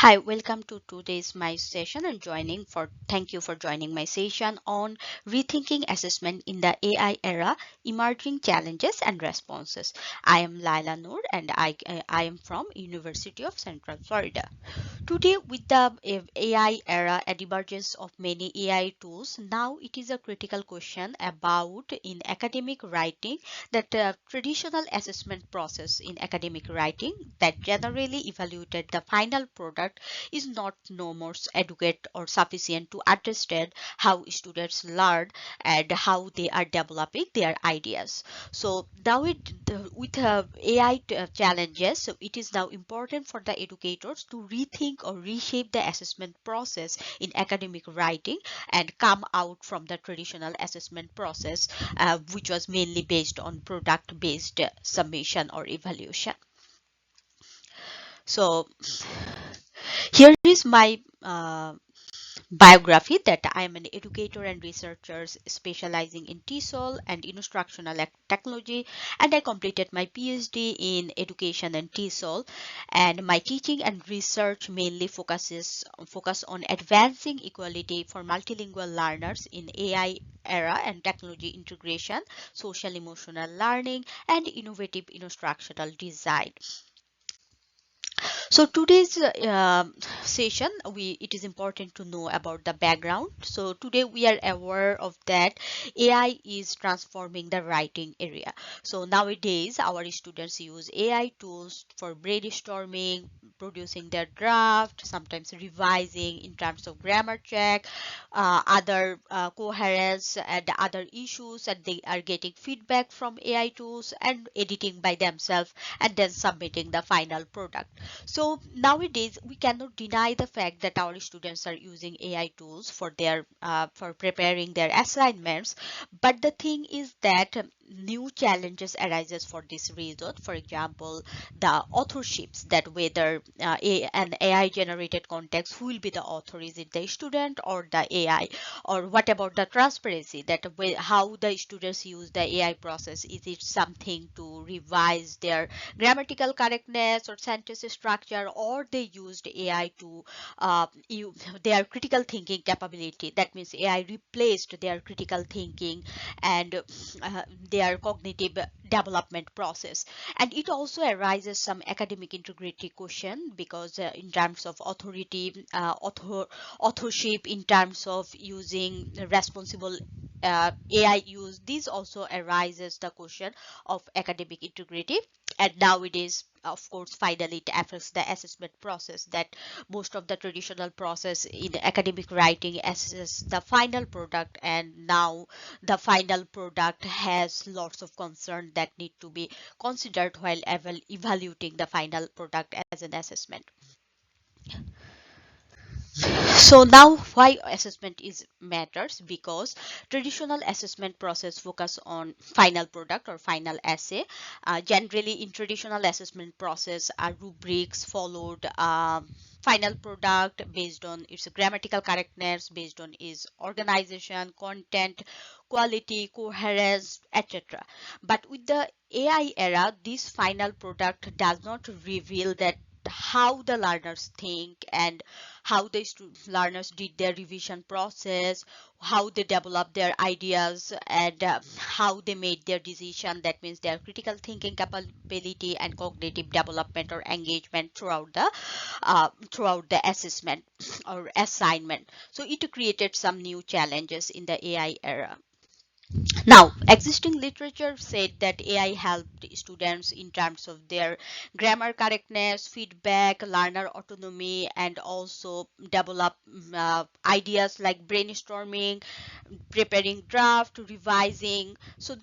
Hi, welcome to today's my session and thank you for joining my session on rethinking assessment in the AI era, emerging challenges and responses. I am Laila Noor and I am from University of Central Florida. Today, with the AI era and emergence of many AI tools, now it is a critical question about in academic writing that traditional assessment process in academic writing that generally evaluated the final product is not no more adequate or sufficient to understand how students learn and how they are developing their ideas. So now with AI challenges, so it is now important for the educators to rethink or reshape the assessment process in academic writing and come out from the traditional assessment process, which was mainly based on product-based submission or evaluation. So here is my biography that I am an educator and researcher specializing in TESOL and instructional technology, and I completed my PhD in education and TESOL, and my teaching and research mainly focus on advancing equality for multilingual learners in AI era and technology integration, social emotional learning, and innovative instructional design. So today's session, it is important to know about the background. So today we are aware of that AI is transforming the writing area. So nowadays our students use AI tools for brainstorming, producing their draft, sometimes revising in terms of grammar check, other coherence and other issues, and they are getting feedback from AI tools and editing by themselves and then submitting the final product. So nowadays we cannot deny the fact that our students are using AI tools for their for preparing their assignments, but the thing is that new challenges arises for this reason. For example, the authorships, that whether an AI generated context, who will be the author, is it the student or the AI, or what about the transparency, that how the students use the AI process, is it something to revise their grammatical correctness or sentence structure, or they used AI to their critical thinking capability. That means AI replaced their critical thinking and their cognitive development process. And it also arises some academic integrity question, because in terms of authority, authorship, in terms of using responsible AI use, this also arises the question of academic integrity. And nowadays, of course, finally it affects the assessment process, that most of the traditional process in academic writing assesses the final product, and now the final product has lots of concern that need to be considered while evaluating the final product as an assessment. So now why assessment is matters, because traditional assessment process focus on final product or final essay. Generally in traditional assessment process are rubrics followed, final product based on its grammatical correctness, based on its organization, content, quality, coherence, etc. But with the AI era, this final product does not reveal that how the learners think and how the learners did their revision process, how they developed their ideas, and how they made their decision. That means their critical thinking capability and cognitive development or engagement throughout the assessment or assignment. So it created some new challenges in the AI era. Now, existing literature said that AI helped students in terms of their grammar correctness, feedback, learner autonomy, and also develop ideas like brainstorming, preparing draft, revising. So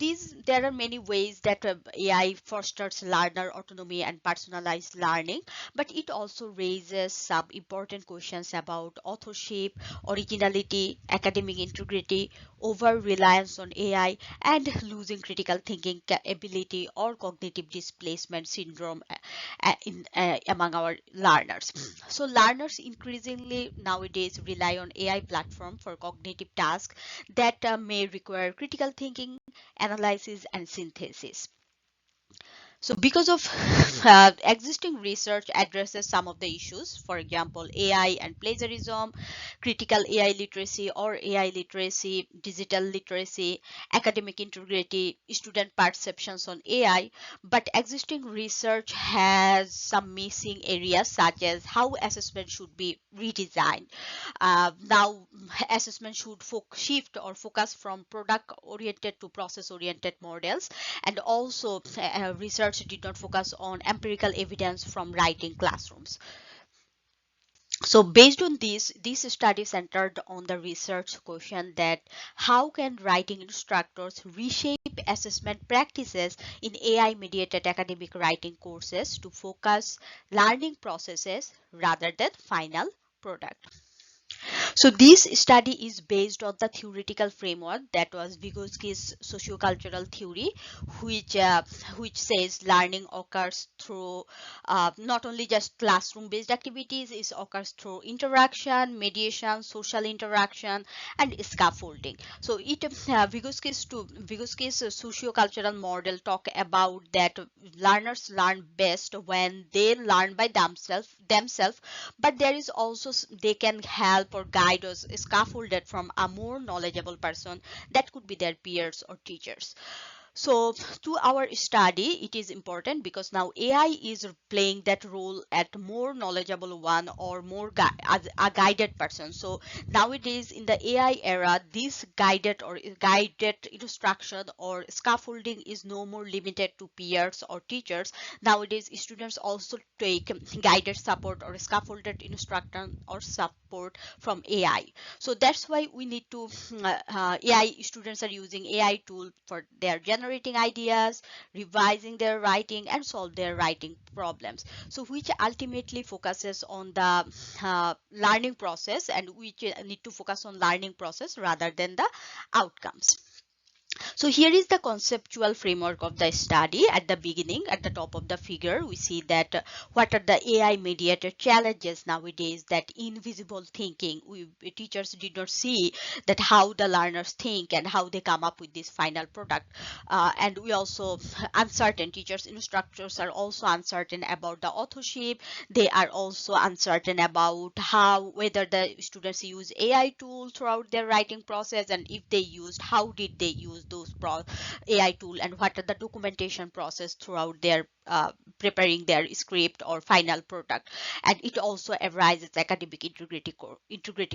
there are many ways that AI fosters learner autonomy and personalized learning, but it also raises some important questions about authorship, originality, academic integrity, over reliance on AI, and losing critical thinking ability or cognitive displacement syndrome among our learners. So learners increasingly nowadays rely on AI platform for cognitive tasks that may require critical thinking, analysis, and synthesis. So because of existing research addresses some of the issues, for example, AI and plagiarism, critical AI literacy or AI literacy, digital literacy, academic integrity, student perceptions on AI. But existing research has some missing areas such as how assessment should be redesigned. Now, assessment should shift or focus from product oriented to process oriented models, and also research did not focus on empirical evidence from writing classrooms. So based on this, study centered on the research question that how can writing instructors reshape assessment practices in AI mediated academic writing courses to focus learning processes rather than final product. So this study is based on the theoretical framework that was Vygotsky's sociocultural theory, which uh, which says learning occurs through not only just classroom-based activities, it occurs through interaction, mediation, social interaction, and scaffolding. So Vygotsky's sociocultural model talk about that learners learn best when they learn by themselves, but there is also they can help or guide us scaffolded from a more knowledgeable person that could be their peers or teachers. So to our study, it is important because now AI is playing that role at more knowledgeable one or more as a guided person. So nowadays in the AI era, this guided instruction or scaffolding is no more limited to peers or teachers. Nowadays, students also take guided support or scaffolded instruction or support from AI. So that's why we need to AI students are using AI tool for their generating ideas, revising their writing, and solve their writing problems. So which ultimately focuses on the learning process, and which need to focus on learning process rather than the outcomes. So here is the conceptual framework of the study. At the beginning, at the top of the figure, we see that what are the AI mediated challenges nowadays, that invisible thinking. Teachers did not see that how the learners think and how they come up with this final product. And we also uncertain, teachers, instructors are also uncertain about the authorship. They are also uncertain about how, whether the students use AI tool throughout their writing process, and if they used, how did they use those AI tool, and what are the documentation process throughout their preparing their script or final product. And it also arises academic integrity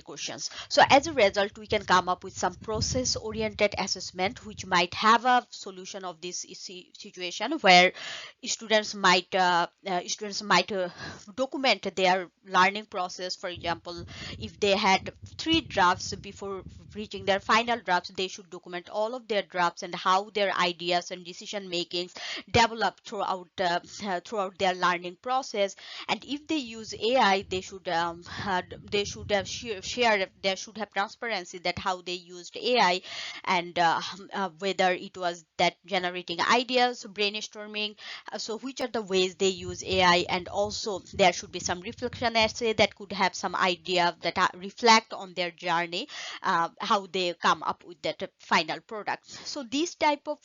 questions. So as a result, we can come up with some process oriented assessment which might have a solution of this situation, where students might document their learning process. For example, if they had 3 drafts before reaching their final drafts, they should document all of their drafts and how their ideas and decision makings develop throughout their learning process. And if they use AI, they should have shared, they should have transparency that how they used AI, and whether it was that generating ideas, brainstorming. So which are the ways they use AI, and also there should be some reflection essay that could have some idea that reflect on their journey, how they come up with that final product. So this type of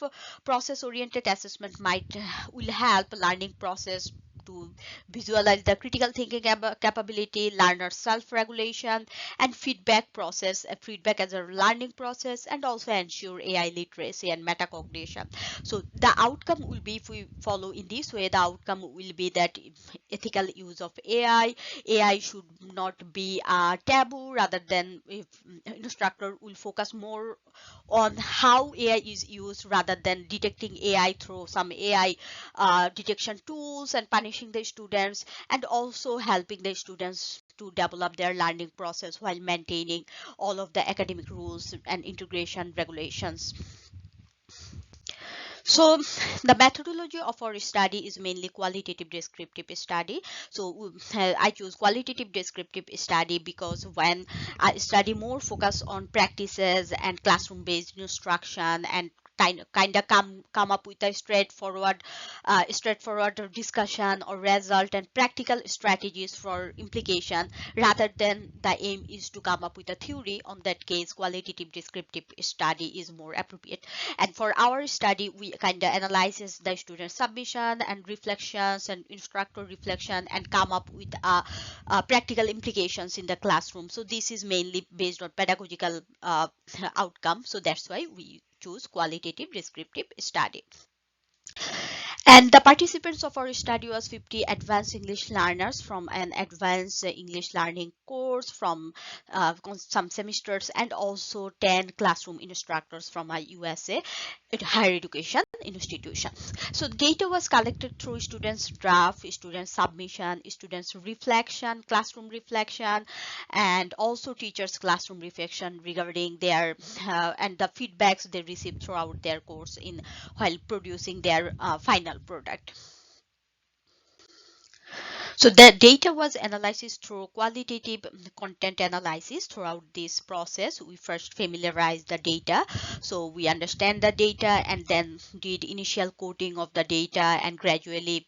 process oriented assessment might will help learning process to visualize the critical thinking capability, learner self-regulation, and feedback process, feedback as a learning process, and also ensure AI literacy and metacognition. So the outcome will be, if we follow in this way, the outcome will be that ethical use of AI should not be a taboo, rather than if instructor will focus more on how AI is used rather than detecting AI through some AI detection tools and punishing the students, and also helping the students to develop their learning process while maintaining all of the academic rules and integration regulations. So the methodology of our study is mainly qualitative descriptive study. So I choose qualitative descriptive study because when I study more focus on practices and classroom based instruction and kind of come up with a straightforward discussion or result and practical strategies for implication, rather than the aim is to come up with a theory. On that case, qualitative descriptive study is more appropriate. And for our study, we kind of analyzes the student submission and reflections and instructor reflection and come up with practical implications in the classroom. So this is mainly based on pedagogical outcome. So that's why we choose qualitative descriptive study. And the participants of our study was 50 advanced English learners from an advanced English learning course from some semesters, and also 10 classroom instructors from a USA higher education institution. So data was collected through students' draft, student submission, students' reflection, classroom reflection, and also teachers' classroom reflection regarding their and the feedbacks they received throughout their course in while producing their final product. So the data was analyzed through qualitative content analysis. Throughout this process, we first familiarize the data. So we understand the data and then did initial coding of the data, and gradually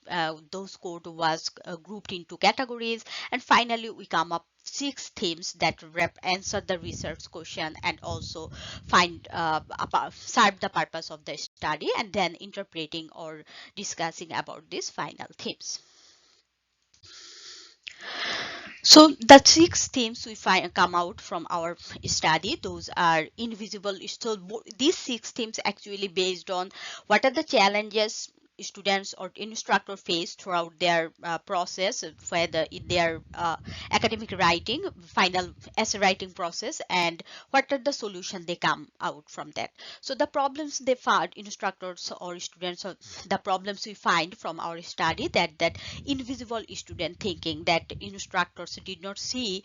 those code was grouped into categories. And finally, we come up 6 themes that answer the research question and also serve the purpose of the study, and then interpreting or discussing about these final themes. So the 6 themes we find come out from our study, those are invisible. So these 6 themes actually based on what are the challenges students or instructor face throughout their process, whether in their academic writing, final essay writing process, and what are the solution they come out from that. So the problems they found, instructors or students, or the problems we find from our study, that invisible student thinking, that instructors did not see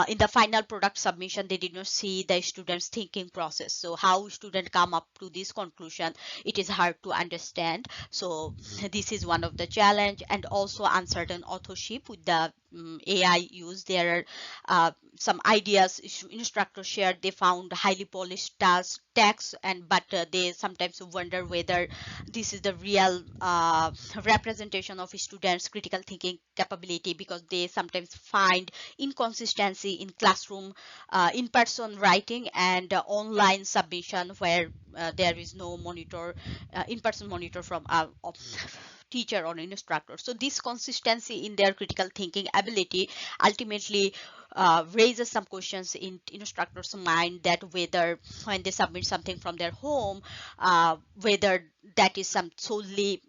in the final product submission, they did not see the students thinking process. So how student come up to this conclusion, it is hard to understand. So this is one of the challenge, and also uncertain authorship with the AI use. There are some ideas instructors shared. They found highly polished text, and but they sometimes wonder whether this is the real representation of students' critical thinking capability, because they sometimes find inconsistency in classroom, in-person writing, and online submission, where there is no monitor, in-person monitor from a teacher or an instructor. So this consistency in their critical thinking ability ultimately raises some questions in instructors' mind, that whether when they submit something from their home, whether that is some solely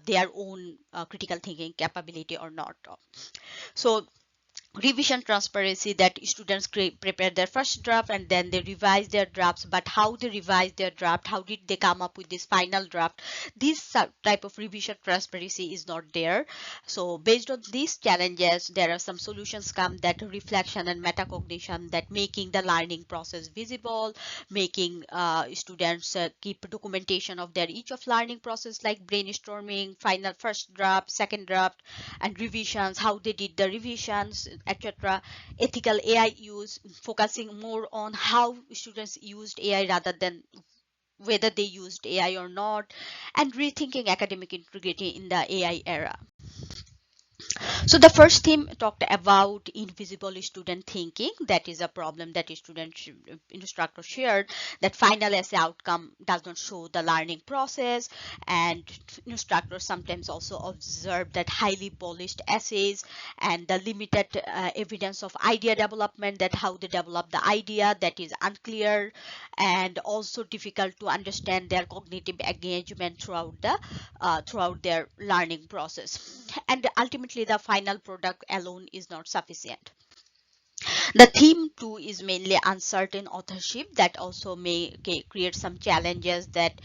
their own critical thinking capability or not. So revision transparency, that students prepare their first draft and then they revise their drafts, but how they revise their draft, how did they come up with this final draft, this type of revision transparency is not there. So based on these challenges, there are some solutions come, that reflection and metacognition, that making the learning process visible, making students keep documentation of their each of learning process, like brainstorming, final first draft, second draft, and revisions, how they did the revisions, etc. Ethical AI use, focusing more on how students used AI rather than whether they used AI or not, and rethinking academic integrity in the AI era. So the first theme talked about invisible student thinking. That is a problem that instructor shared, that final essay outcome does not show the learning process, and instructors sometimes also observe that highly polished essays and the limited evidence of idea development, that how they develop the idea, that is unclear, and also difficult to understand their cognitive engagement throughout their learning process. And ultimately the final product alone is not sufficient. The theme too is mainly uncertain authorship, that also may create some challenges, that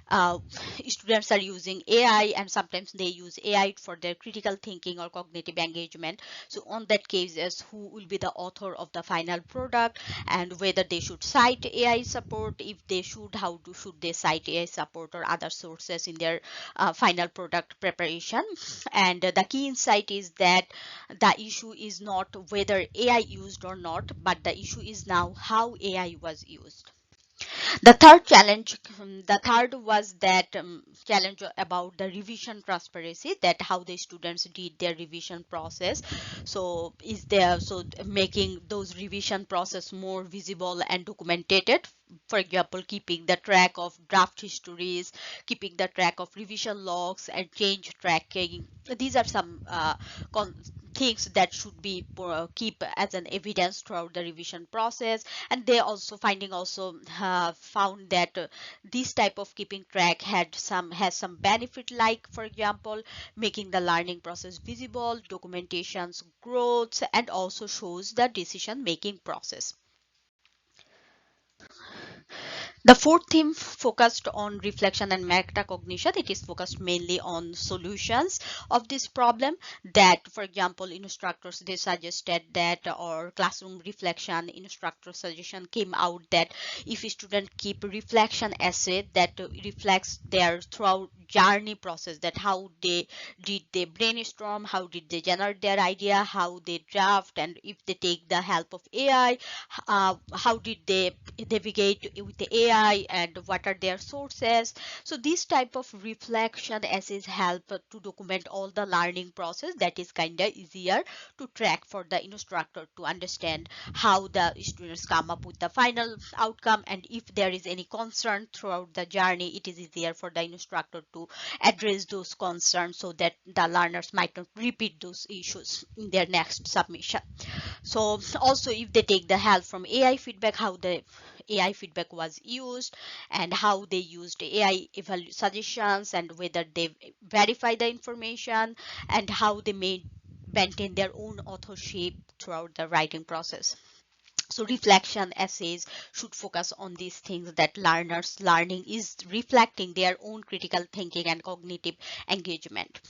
uh, students are using AI and sometimes they use AI for their critical thinking or cognitive engagement. So on that cases, who will be the author of the final product, and whether they should cite AI support, if they should, should they cite AI support or other sources in their final product preparation. And the key insight is that the issue is not whether AI used or not, but the issue is now how AI was used. The third was that challenge about the revision transparency, that how the students did their revision process. So is there, so making those revision process more visible and documented. For example, keeping the track of draft histories, keeping the track of revision logs and change tracking. These are some things that should be keep as an evidence throughout the revision process. And they also finding also found that this type of keeping track has some benefit, like for example making the learning process visible, documentations growth, and also shows the decision making process. The fourth theme focused on reflection and metacognition. It is focused mainly on solutions of this problem. That, for example, instructors they suggested that, or classroom reflection instructor suggestion came out that if a student keep reflection essay that reflects their throughout journey process, that how they brainstorm, how did they generate their idea, how they draft, and if they take the help of AI, how did they navigate with the AI, and what are their sources. So this type of reflection essays help to document all the learning process. That is kind of easier to track for the instructor to understand how the students come up with the final outcome, and if there is any concern throughout the journey, it is easier for the instructor to address those concerns so that the learners might not repeat those issues in their next submission. So also if they take the help from AI feedback, how the AI feedback was used, and how they used AI suggestions, and whether they verify the information, and how they maintain their own authorship throughout the writing process. So reflection essays should focus on these things, that learners learning is reflecting their own critical thinking and cognitive engagement.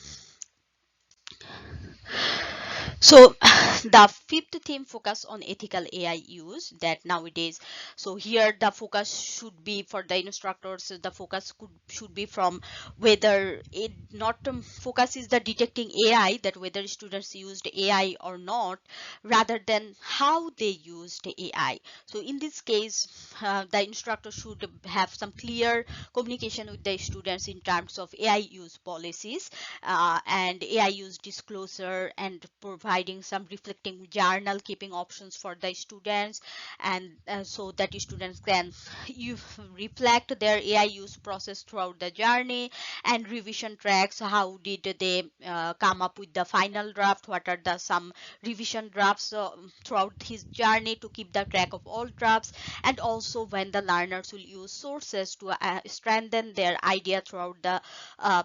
So the fifth theme focus on ethical AI use, that nowadays, so here the focus should be for the instructors, the focus should be from whether it not focus is the detecting AI, that whether students used AI or not, rather than how they used AI. So in this case, the instructor should have some clear communication with the students in terms of AI use policies, and AI use disclosure, and providing some reflecting journal keeping options for the students, and so that students can you reflect their AI use process throughout the journey, and revision tracks, how did they come up with the final draft, what are the some revision drafts throughout his journey, to keep the track of all drafts, and also when the learners will use sources to strengthen their idea throughout the uh,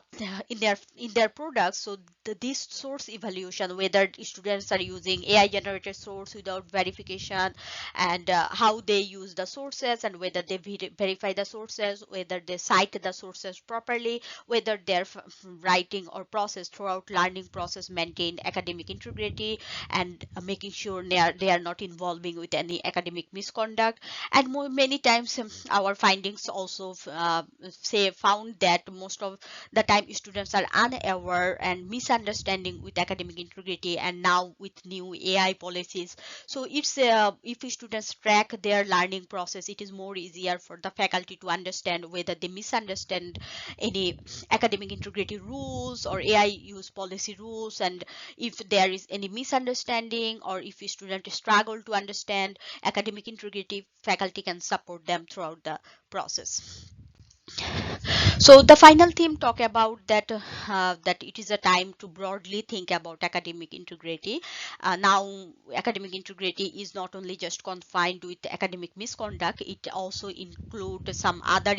in their products. So this source evaluation, whether students are using AI generated source without verification, and how they use the sources, and whether they verify the sources, whether they cite the sources properly, whether their writing or process throughout learning process maintain academic integrity, and making sure they are not involving with any academic misconduct. And many times our findings also say found that most of the time students are unaware and misunderstanding with academic integrity, and now with new AI policies. So it's if students track their learning process, it is more easier for the faculty to understand whether they misunderstand any academic integrity rules or AI use policy rules, and if there is any misunderstanding, or if a student struggle to understand academic integrity, faculty can support them throughout the process. So the final theme talk about that it is a time to broadly think about academic integrity. Now, academic integrity is not only just confined with academic misconduct; it also includes some other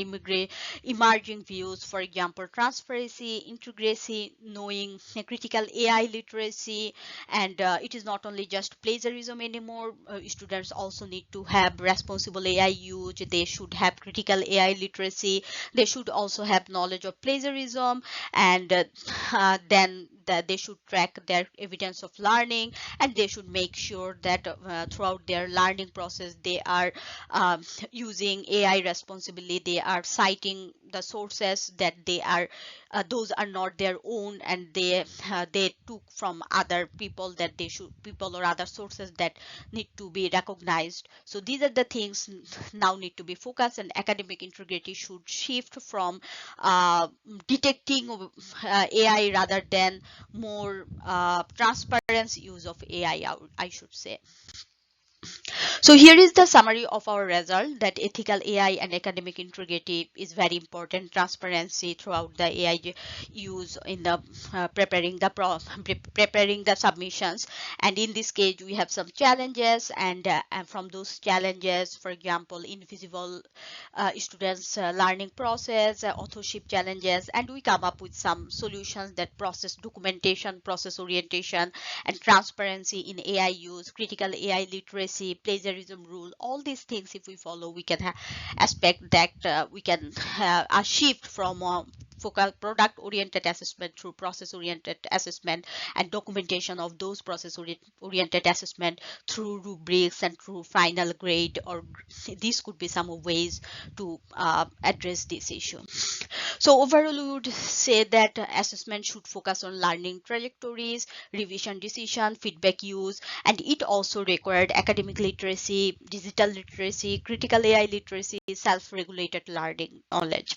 emerging views. For example, transparency, integrity, knowing critical AI literacy, and it is not only just plagiarism anymore. Students also need to have responsible AI use. They should have critical AI literacy. They should also have knowledge of plagiarism, and then that they should track their evidence of learning, and they should make sure that throughout their learning process they are um, using AI responsibly. They are citing the sources that they are those are not their own, and they took from other people, that they should people or other sources that need to be recognized. So these are the things now need to be focused, and academic integrity should shift from uh, detecting AI rather than more transparent use of AI, I should say. So here is the summary of our result, that ethical AI and academic integrity is very important. Transparency throughout the AI use in the preparing the submissions. And in this case, we have some challenges, and from those challenges, for example, invisible students learning process, authorship challenges, and we come up with some solutions, that process documentation, process orientation, and transparency in AI use, critical AI literacy, plagiarism rule. All these things, if we follow, we can expect that we can a shift from focus product oriented assessment through process oriented assessment, and documentation of those process oriented assessment through rubrics and through final grade, or these could be some ways to address this issue. So overall, we would say that assessment should focus on learning trajectories, revision decision, feedback use, and it also required academic literacy, digital literacy, critical AI literacy, self-regulated learning knowledge.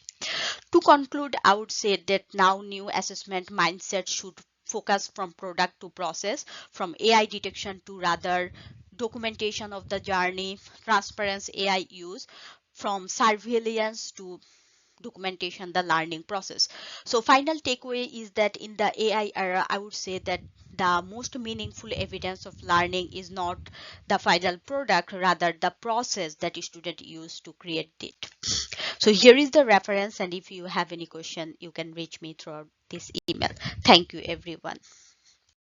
To conclude, I would say that now new assessment mindset should focus from product to process, from AI detection to rather documentation of the journey, transparency AI use, from surveillance to documentation, the learning process. So final takeaway is that in the AI era, I would say that the most meaningful evidence of learning is not the final product, rather the process that student use to create it. So here is the reference, and if you have any question, you can reach me through this email. Thank you, everyone.